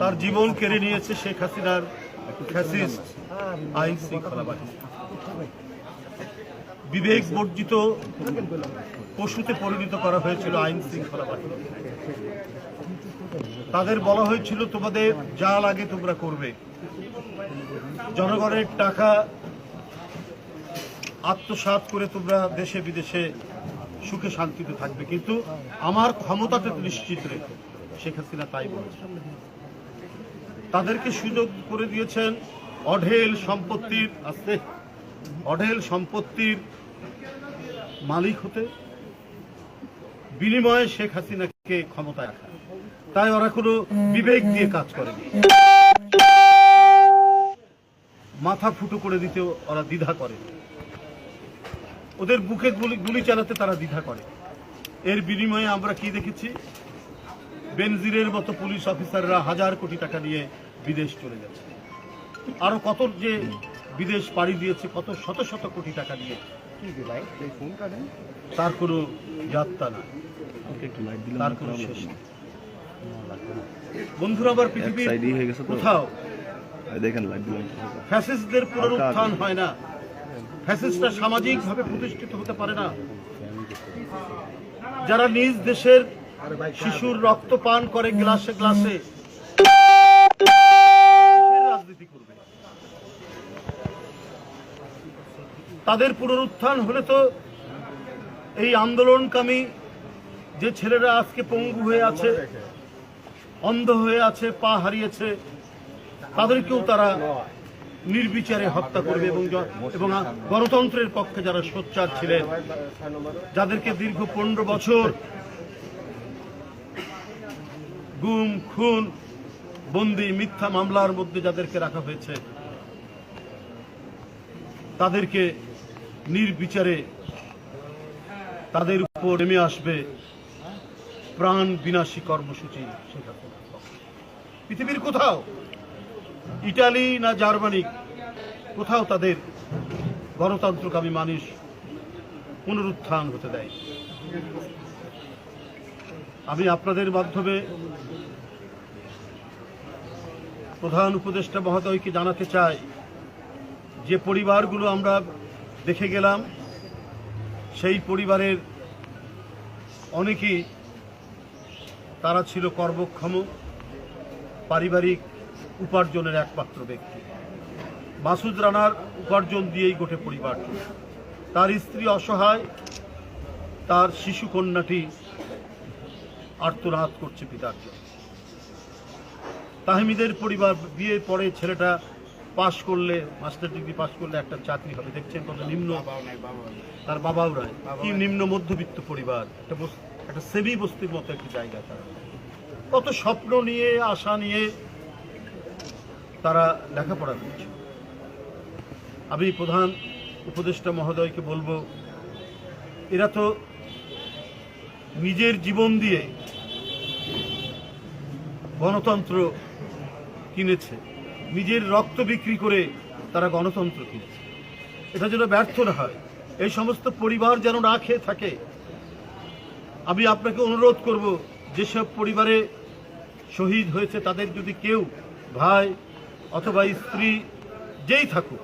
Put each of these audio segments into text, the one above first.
তার জীবন কেড়ে নিয়েছে শেখ হাসিনার ফ্যাসিস্ট আইন শৃঙ্খলা বাহিনী। বিবেক বর্জিত পশুতে পরিণত করা হয়েছিল আইন শৃঙ্খলা বাহিনী। তাদের বলা হয়েছিল তোমাদের যা লাগে তোমরা করবে, জনগণের টাকা আত্মসাৎ করে তোমরা দেশে বিদেশে সুখে শান্তিতে থাকবে, কিন্তু আমার ক্ষমতাটা নিশ্চিত রেখে। শেখ হাসিনা তাই বলেছে। তাদেরকে সুযোগ করে দিয়েছেন অঢেল সম্পত্তির মালিক হতে, বিনিময়ে শেখ হাসিনাকে ক্ষমতায় রাখা। তাই ওরা কোনো বিবেক দিয়ে কাজ করেনি, মাথা ফুটো করে দিতে ওরা দ্বিধা করে, ওদের বুকে গুলি চালাতে তারা দ্বিধা করে। এর বিনিময়ে আমরা কি দেখেছি? বেনজিরের মতো পুলিশ অফিসাররা 1000 কোটি টাকা নিয়ে বিদেশ চলে গেছে, আরো কত যে বিদেশ পাড়ি দিয়েছে, কত শত শত কোটি টাকা নিয়ে, তার কোনো যাত্রা না, তার কোনো শেষ নেই। বন্ধুরা, আবার পৃথিবীর কোথাও ফ্যাসিস্টদের পুনরুত্থান হয় না, ফ্যাসিস্টরা সামাজিকভাবে প্রতিষ্ঠিত হতে পারে না। যারা নিজ দেশের শিশুর রক্ত পান করে গ্লাসে গ্লাসে, রাজনীতি করবে? তাদের পুনরুত্থান হলে তো এই আন্দোলনকামী যে ছেলেরা আজকে পঙ্গু হয়ে আছে, অন্ধ হয়ে আছে, পা হারিয়েছে, তাদেরকেও তারা নির্বিচারে হত্যা করবে। এবং গণতন্ত্রের পক্ষে যারা সোচ্চার ছিলেন, যাদেরকে দীর্ঘ 15 বছর গুম, খুন, বন্দি, মিথ্যা মামলার মধ্যে যাদেরকে রাখা হয়েছে, তাদেরকে নির্বিচারে তাদের উপর নেমে আসবে প্রাণ বিনাশী কর্মসূচি। পৃথিবীর কোথাও, ইটালি না জার্মানি, কোথাও তাদের গণতন্ত্রকামী মানুষ পুনরুত্থান হতে দেয়। আমি আপনাদের মাধ্যমে প্রধান উপদেষ্টা মহোদয়কে জানাতে চাই, যে পরিবারগুলো আমরা দেখে গেলাম, সেই পরিবারের অনেকেই তারা ছিল কর্মক্ষম, পারিবারিক উপার্জনের একমাত্র ব্যক্তি। মাসুদ রানার উপার্জন দিয়েই গোটে পরিবার চলে। তার স্ত্রী অসহায়, তার শিশু কন্যাটি আর্তনাদ করছে পিতার জন্য। তাহমিদের পরিবার, বিয়ের পরে ছেলেটা পাশ করলে, মাস্টার ডিগ্রি পাশ করলে একটা চাকরি হবে, দেখছেন কত নিম্ন, তার বাবাও নাই, কি নিম্ন মধ্যবিত্ত পরিবার, একটা সেমি বস্তির মতো একটি জায়গা। তারা কত স্বপ্ন নিয়ে, আশা নিয়ে তারা লেখাপড়া করছে। আমি প্রধান উপদেষ্টা মহোদয়কে বলবো, এরা তো নিজের জীবন দিয়ে গণতন্ত্র কিনেছে, নিজের রক্ত বিক্রি করে তারা গণতন্ত্র কিনেছে। এটা যেন ব্যর্থ না হয়, এই সমস্ত পরিবার যেন না খেয়ে থাকে। আমি আপনাকে অনুরোধ করব, যেসব পরিবারে শহীদ হয়েছে তাদের যদি কেউ ভাই অথবা স্ত্রী যেই থাকুক,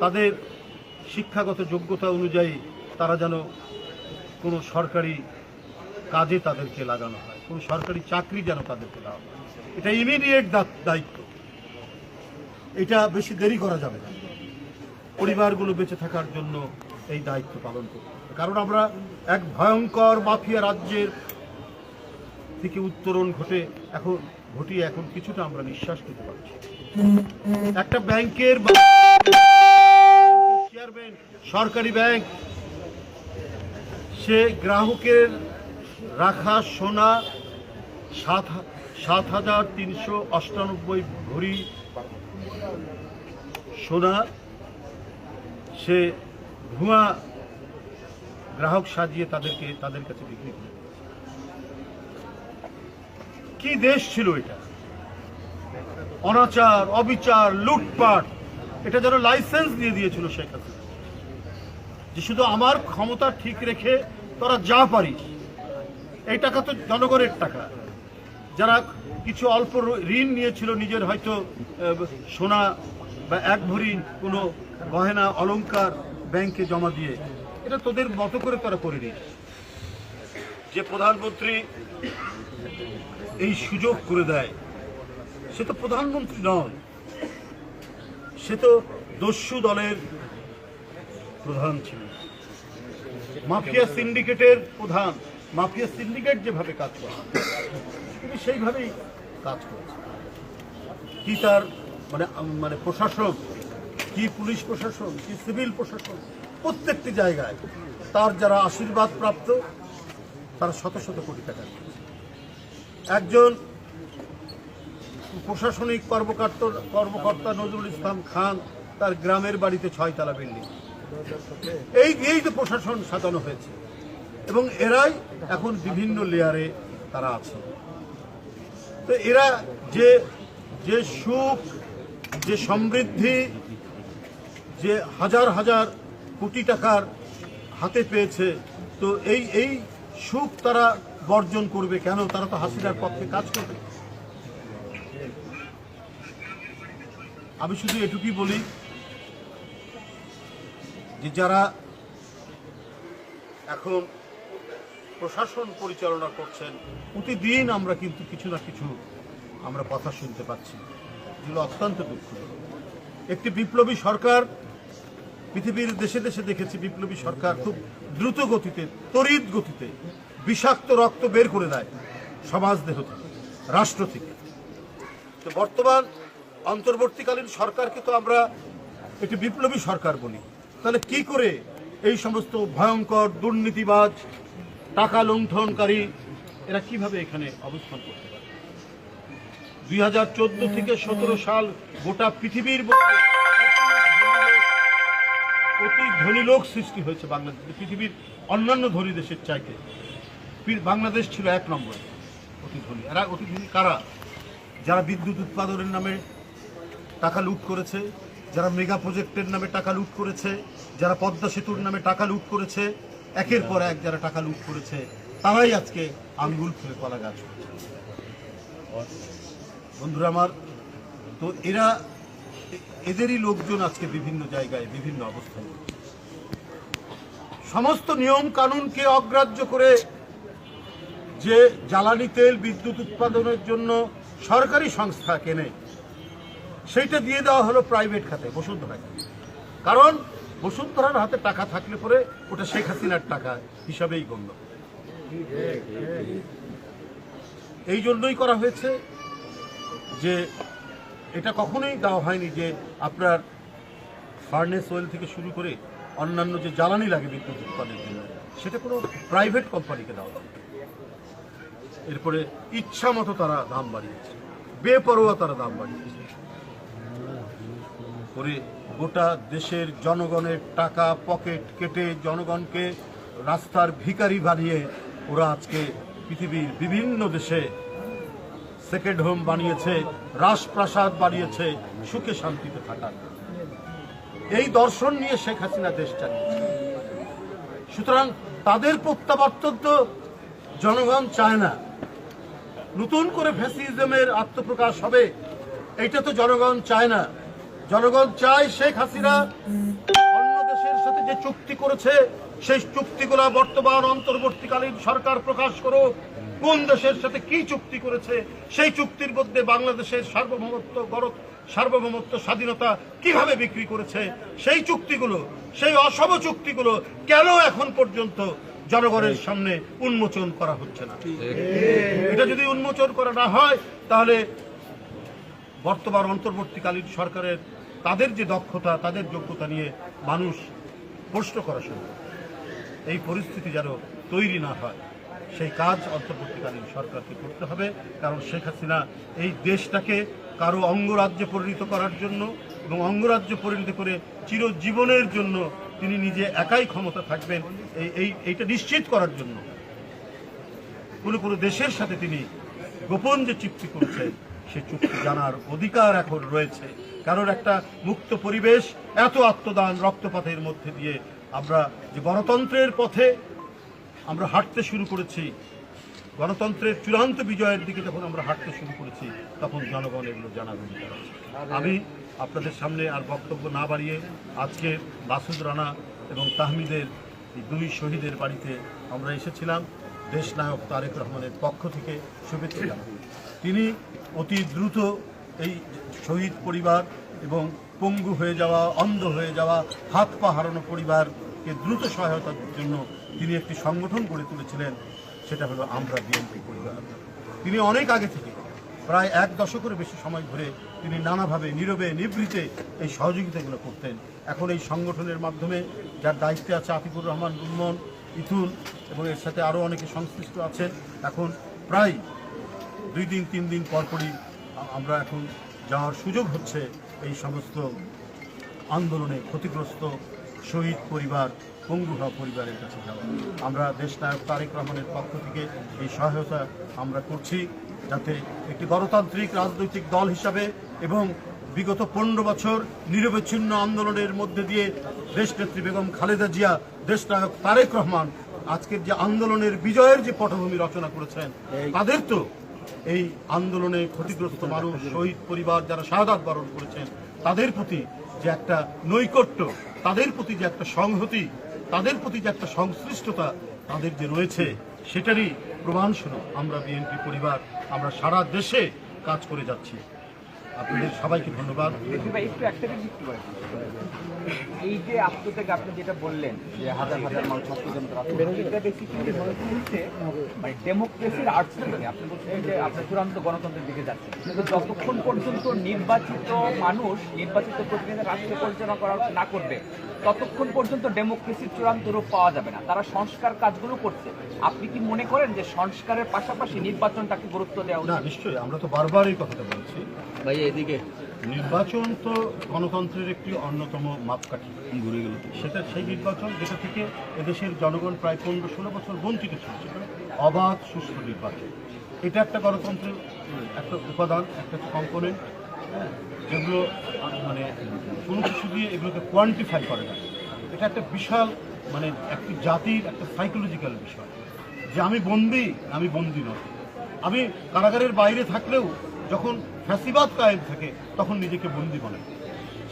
তাদের শিক্ষাগত যোগ্যতা অনুযায়ী তারা যেন কোনো সরকারি কাজে তাদেরকে লাগানো হয়, কোনো সরকারি চাকরি যেন তাদেরকে দেওয়া হয়। এটা ইমিডিয়েট দায়িত্ব, এটা বেশি দেরি করা যাবে না। পরিবারগুলো বেঁচে থাকার জন্য এই দায়িত্ব পালন করতে হবে। কারণ আমরা এক ভয়ঙ্কর মাফিয়া রাজ্যের থেকে উত্তরণ ঘটিয়ে এখন কিছুটা আমরা নিঃশ্বাস নিতে পারছি। একটা ব্যাংকের চেয়ারম্যান, সরকারি ব্যাংক, সে গ্রাহকের রাখা সোনা 7,398 ভরি সোনা সে ভুয়া গ্রাহক সাজিয়ে তাদের কাছে বিক্রি করে। কি দেশ ছিল এটা? অনাচার, অবিচার, লুটপাট, এটা যেন লাইসেন্স দিয়ে দিয়েছিল শেখ হাসিনা, যে শুধু আমার ক্ষমতা ঠিক রেখে তোরা যা পারিস। এই টাকা তো জনগণের টাকা, যারা কিছু অল্প ঋণ নিয়েছিল নিজের হয়তো সোনা বা এক ভরি কোনো গহেনা অলংকার ব্যাংকে জমা দিয়ে, এটা তোদের মতো করে তারা করে নিয়েছে। যে প্রধানমন্ত্রী এই সুযোগ করে দেয় সে তো প্রধানমন্ত্রী নয়, সে তো দস্যু দলের প্রধান ছিল, মাফিয়া সিন্ডিকেটের প্রধান। মাফিয়া সিন্ডিকেট যেভাবে কাজ করে তিনি সেইভাবেই কাজ করেছে। কি তার মানে মানে প্রশাসন, কি পুলিশ প্রশাসন, কি সিভিল প্রশাসন, প্রত্যেকটি জায়গায় তার যারা আশীর্বাদ প্রাপ্ত তারা শত শত কোটি টাকা দিয়েছে। একজন প্রশাসনিক কর্মকর্তা নজরুল ইসলাম খান তার গ্রামের বাড়িতে 6 তলা বিল্ডিং, এই যে প্রশাসন সাজানো হয়েছে এবং এরাই এখন বিভিন্ন লেয়ারে তারা আছে। তো এরা যে যে সুখ, যে সমৃদ্ধি, যে হাজার হাজার কোটি টাকার হাতে পেয়েছে, তো এই সুখ তারা বর্জন করবে কেন? তারা তো হাসিনার পক্ষে কাজ করবে। আমি শুধু এটুকুই বলি যে যারা এখন প্রশাসন পরিচালনা করছেন, প্রতিদিন আমরা কিন্তু কিছু না কিছু আমরা কথা শুনতে পাচ্ছি, যেগুলো অত্যন্ত দুঃখজনক। একটি বিপ্লবী সরকার, পৃথিবীর দেশে দেশে দেখেছি বিপ্লবী সরকার খুব দ্রুত গতিতে, তড়িৎ গতিতে বিষাক্ত রক্ত বের করে দেয় সমাজ দেহ থেকে, রাষ্ট্র থেকে। তো বর্তমান অন্তর্বর্তীকালীন সরকারকে তো আমরা একটি বিপ্লবী সরকার বলি, তাহলে কি করে এই সমস্ত ভয়ঙ্কর দুর্নীতিবাজ, টাকা লুণ্ঠনকারী এরা কিভাবে এখানে অবস্থান করতে পারে? 2014 থেকে 17 সাল গোটা পৃথিবীর মধ্যে অতি ধনী লোক সৃষ্টি হয়েছে বাংলাদেশে। পৃথিবীর অন্যান্য ধনী দেশের চাইতে বাংলাদেশ ছিল 1 নম্বরে অতি ধনী। এরা অতি ধনী কারা? যারা বিদ্যুৎ উৎপাদনের নামে টাকা লুট করেছে, যারা মেগা প্রজেক্টের নামে টাকা লুট করেছে, যারা পদ্মা সেতুর নামে টাকা লুট করেছে, একের পর এক যারা টাকা লুট করেছে, তারাই আজকে আঙ্গুল ফুলে কলা গাছ করছে। বন্ধুরা আমার, তো এদেরই লোকজন আজকে বিভিন্ন জায়গায় বিভিন্ন অবস্থান করছে। সমস্ত নিয়ম কানুনকে অগ্রাহ্য করে যে জ্বালানি তেল বিদ্যুৎ উৎপাদনের জন্য সরকারি সংস্থা কেনে, সেইটা দিয়ে দেওয়া হলো প্রাইভেট খাতে, বসুন্ধরাকে। কারণ বসুন্ধরার হাতে টাকা থাকলে পরে ওটা শেখ হাসিনার টাকা হিসাবেই গণ্য। এই জন্যই করা হয়েছে যে এটা কখনোই দেওয়া হয়নি যে আপনার ফার্নেস অয়েল থেকে শুরু করে অন্যান্য যে জ্বালানি লাগে বিদ্যুৎ উৎপাদনের জন্য, সেটা কোনো প্রাইভেট কোম্পানিকে দেওয়া হবে। এরপরে ইচ্ছা মতো তারা দাম বাড়িয়েছে, বেপরোয়া তারা দাম বাড়িয়েছে করে গোটা দেশের জনগণের টাকা পকেট কেটে জনগণকে রাস্তার ভিখারি বানিয়ে ওরা আজকে পৃথিবীর বিভিন্ন দেশে সেকেন্ড হোম বানিয়েছে, রাজপ্রাসাদ বানিয়েছে সুখে শান্তিতে থাকার। এই দর্শন নিয়ে শেখ হাসিনা দেশ চালিয়েছে। সুতরাং তাদের প্রত্যাবর্তন তো জনগণ চায় না। নতুন করে ফ্যাসিজমের আত্মপ্রকাশ হবে, এইটা তো জনগণ চায় না। জনগণ চায় শেখ হাসিনা অন্য দেশের সাথে যে চুক্তি করেছে সেই চুক্তিগুলো বর্তমান অন্তর্বর্তীকালীন সরকার প্রকাশ করুক। কোন দেশের সাথে কি চুক্তি করেছে, সেই চুক্তির মধ্যে বাংলাদেশের সার্বভৌমত্ব স্বাধীনতা কিভাবে বিক্রি করেছে, সেই চুক্তিগুলো, সেই অসম চুক্তিগুলো কেন এখন পর্যন্ত জনগণের সামনে উন্মোচন করা হচ্ছে না? এটা যদি উন্মোচন করা না হয় তাহলে বর্তমান অন্তর্বর্তীকালীন সরকারের তাদের যে দক্ষতা, তাদের যোগ্যতা নিয়ে মানুষ প্রশ্ন করা শুরু করে। এই পরিস্থিতি যেন তৈরি না হয় সেই কাজ অন্তর্বর্তীকালীন সরকারকে করতে হবে। কারণ শেখ হাসিনা এই দেশটাকে কারো অঙ্গরাজ্যে পরিণত করার জন্য এবং অঙ্গরাজ্যে পরিণত করে চিরজীবনের জন্য তিনি নিজে একাই ক্ষমতা থাকবেন এইটা নিশ্চিত করার জন্য কোনো দেশের সাথে তিনি গোপন যে চুক্তি করেছেন সে চুক্তি জানার অধিকার এখন রয়েছে। কারণ একটা মুক্ত পরিবেশ, এত আত্মদান রক্তপাতের মধ্যে দিয়ে আমরা যে গণতন্ত্রের পথে আমরা হাঁটতে শুরু করেছি, গণতন্ত্রের চূড়ান্ত বিজয়ের দিকে যখন আমরা হাঁটতে শুরু করেছি তখন জনগণ এগুলো জানার অধিকার আছে। আমি আপনাদের সামনে আর বক্তব্য না বাড়িয়ে আজকে মাসুদ রানা এবং তাহমিদের এই দুই শহীদের বাড়িতে আমরা এসেছিলাম দেশনায়ক তারেক রহমানের পক্ষ থেকে শুভেচ্ছা জানাতে। তিনি অতি দ্রুত এই শহীদ পরিবার এবং পঙ্গু হয়ে যাওয়া, অন্ধ হয়ে যাওয়া, হাত পা হারানো পরিবারকে দ্রুত সহায়তার জন্য তিনি একটি সংগঠন গড়ে তুলেছিলেন, সেটা হলো আমরা বিএনপি পরিবার। তিনি অনেক আগে থেকে প্রায় 1 দশকের বেশি সময় ধরে তিনি নানাভাবে নীরবে নিভৃতে এই সহযোগিতাগুলো করতেন। এখন এই সংগঠনের মাধ্যমে যার দায়িত্বে আছে আতিকুর রহমান রুম্মন, ইথুন এবং এর সাথে আরও অনেকে সংশ্লিষ্ট আছেন, এখন প্রায় 2 দিন 3 দিন পরপরই আমরা এখন যাওয়ার সুযোগ হচ্ছে এই সমস্ত আন্দোলনে ক্ষতিগ্রস্ত শহীদ পরিবার, পঙ্গু হওয়া পরিবারের কাছে যাওয়া। আমরা দেশনায়ক তারেক রহমানের পক্ষ থেকে এই সহায়তা আমরা করছি, যাতে একটি গণতান্ত্রিক রাজনৈতিক দল হিসাবে এবং বিগত 15 বছর নিরবচ্ছিন্ন আন্দোলনের মধ্যে দিয়ে দেশনেত্রী বেগম খালেদা জিয়া, দেশনায়ক তারেক রহমান আজকের যে আন্দোলনের বিজয়ের যে পটভূমি রচনা করেছেন, তাদের তো এই আন্দোলনে ক্ষতিগ্রস্ত মানুষ, শহীদ পরিবার যারা শাহাদাত বরণ করেছেন, তাদের প্রতি যে একটা নৈকট্য, তাদের প্রতি যে একটা সংহতি, তাদের প্রতি যে একটা সংশ্লিষ্টতা তাদের যে রয়েছে, সেটারই প্রমাণস্বরূপ আমরা বিএনপি পরিবার আমরা সারা দেশে কাজ করে যাচ্ছি। আপনাদের সবাইকে ধন্যবাদ। একটু একটা জিনিস এই যে আত্মত্যাগ আপনি যেটা বললেন যে হাজার হাজার মানুষ এটা বেসিক্যালি হচ্ছে মানে ডেমোক্রেসির আর্টস থেকে আপনি বলছেন যে আপনার চূড়ান্ত গণতন্ত্রের দিকে যাচ্ছে, কিন্তু যতক্ষণ পর্যন্ত নির্বাচিত মানুষ নির্বাচিত প্রতিনিধি রাষ্ট্র পরিচালনা করা না করবে ততক্ষণ পর্যন্ত ডেমোক্রেসির চূড়ান্ত রূপ পাওয়া যাবে না। তারা সংস্কার কাজগুলো করছে। আপনি কি মনে করেন যে সংস্কারের পাশাপাশি নির্বাচনটাকে গুরুত্ব দেওয়া উচিত? না, নিশ্চয়ই। আমরা তো বারবার এই কথাটা বলছি ভাই, এদিকে নির্বাচন তো গণতন্ত্রের একটি অন্যতম মাপকাঠি। সেটা সেই নির্বাচন যেটা থেকে এদেশের জনগণ প্রায় 15-16 বছর বঞ্চিত ছিল, সেটা অবাধ সুষ্ঠু নির্বাচন। এটা একটা গণতন্ত্রের একটা উপাদান, একটা কম্পোনেন্ট, যেগুলো মানে কোনো কিছু দিয়ে এগুলোকে কোয়ান্টিফাই করে না। এটা একটা বিশাল মানে একটি জাতির একটা সাইকোলজিক্যাল বিষয় যে আমি বন্দী নয়। আমি কারাগারের বাইরে থাকলেও যখন ফ্যাসিবাদ কায়েম থাকে তখন নিজেকে বন্দী মনে করি।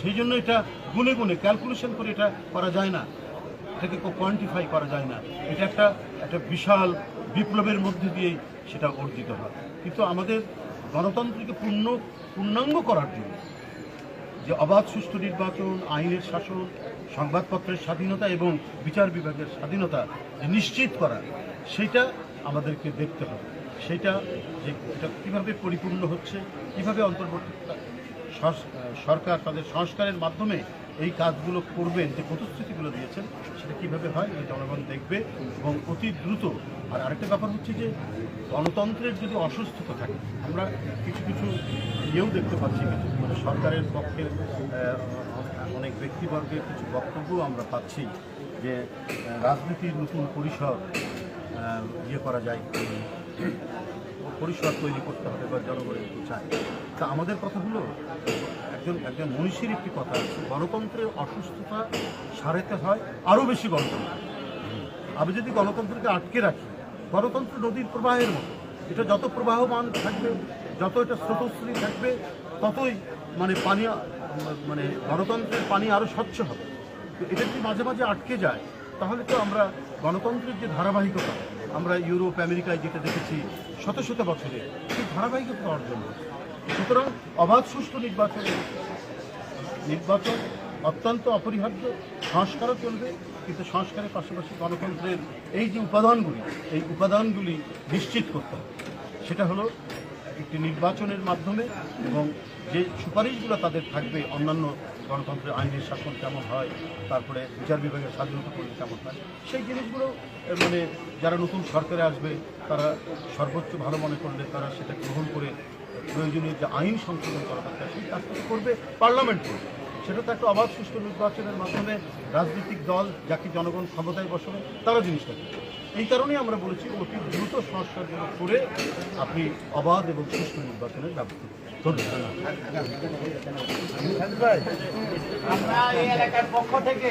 সেই জন্য এটা গুনে গুনে ক্যালকুলেশন করে এটা করা যায় না, এটাকে কোয়ান্টিফাই করা যায় না। এটা একটা বিশাল বিপ্লবের মধ্যে দিয়েই সেটা অর্জিত হয়। কিন্তু আমাদের গণতন্ত্রকে পূর্ণাঙ্গ করার জন্য যে অবাধ সুষ্ঠু নির্বাচন, আইনের শাসন, সংবাদপত্রের স্বাধীনতা এবং বিচার বিভাগের স্বাধীনতা যে নিশ্চিত করা, সেটা আমাদেরকে দেখতে হবে। সেটা যে এটা কীভাবে পরিপূর্ণ হচ্ছে, কীভাবে অন্তর্বর্তী সরকার তাদের সংস্কারের মাধ্যমে এই কাজগুলো করবেন, যে প্রতিশ্রুতিগুলো দিয়েছেন, সেটা কীভাবে হয় এই জনগণ দেখবে এবং অতি দ্রুত। আর আরেকটা ব্যাপার হচ্ছে যে গণতন্ত্রের যদি অসুস্থতা থাকে, আমরা কিছু ইয়েও দেখতে পাচ্ছি, কিছু মানে সরকারের পক্ষের অনেক ব্যক্তিবর্গের কিছু বক্তব্য আমরা পাচ্ছি যে রাজনীতির নতুন পরিসর করা যায়, পরিসর তৈরি করতে হবে বা জনগণের একটু চায়। তা আমাদের কথা হলো একজন মনীষীর একটি কথা আছে, গণতন্ত্রের অসুস্থতা সারাতে হয় আরও বেশি গণতন্ত্র। আমি যদি গণতন্ত্রকে আটকে রাখি, গণতন্ত্র নদীর প্রবাহের মতো, এটা যত প্রবাহমান থাকবে, যত এটা স্রোতস্বিনী থাকবে, ততই মানে গণতন্ত্রের পানি আরও স্বচ্ছ হবে। তো এটা যদি মাঝে মাঝে আটকে যায়, তাহলে তো আমরা গণতন্ত্রের যে ধারাবাহিকতা আমরা ইউরোপ আমেরিকায় যেটা দেখেছি শত শত বছরে, সেই ধারাবাহিকতা অর্জন হচ্ছে। সুতরাং অবাধ সুষ্ঠু নির্বাচন অত্যন্ত অপরিহার্য। সংস্কারও চলবে, কিন্তু সংস্কারের পাশাপাশি গণতন্ত্রের এই যে উপাদানগুলি নিশ্চিত করতে হবে। সেটা হলো একটি নির্বাচনের মাধ্যমে, এবং যে সুপারিশগুলো তাদের থাকবে, অন্যান্য গণতন্ত্রের আইনের শাসন কেমন হয়, তারপরে বিচার বিভাগের স্বাধীনতা করলে কেমন হয়, সেই জিনিসগুলো মানে যারা নতুন সরকারে আসবে তারা সর্বোচ্চ ভালো মনে করলে তারা সেটা গ্রহণ করে প্রয়োজনীয় যে আইন সংশোধন করা দরকার সেই কাজটা করবে, পার্লামেন্ট করবে। সেটা তো একটা অবাধ সুষ্ঠু নির্বাচনের মাধ্যমে রাজনৈতিক দল যাকে জনগণ ক্ষমতায় বসাবে তারা জিনিসটা করবে। এই কারণেই আমরা বলেছি অতি দ্রুত সংস্কারগুলো করে আপনি অবাধ এবং সুষ্ঠু নির্বাচনের ব্যবস্থা আমরা এই এলাকার পক্ষ থেকে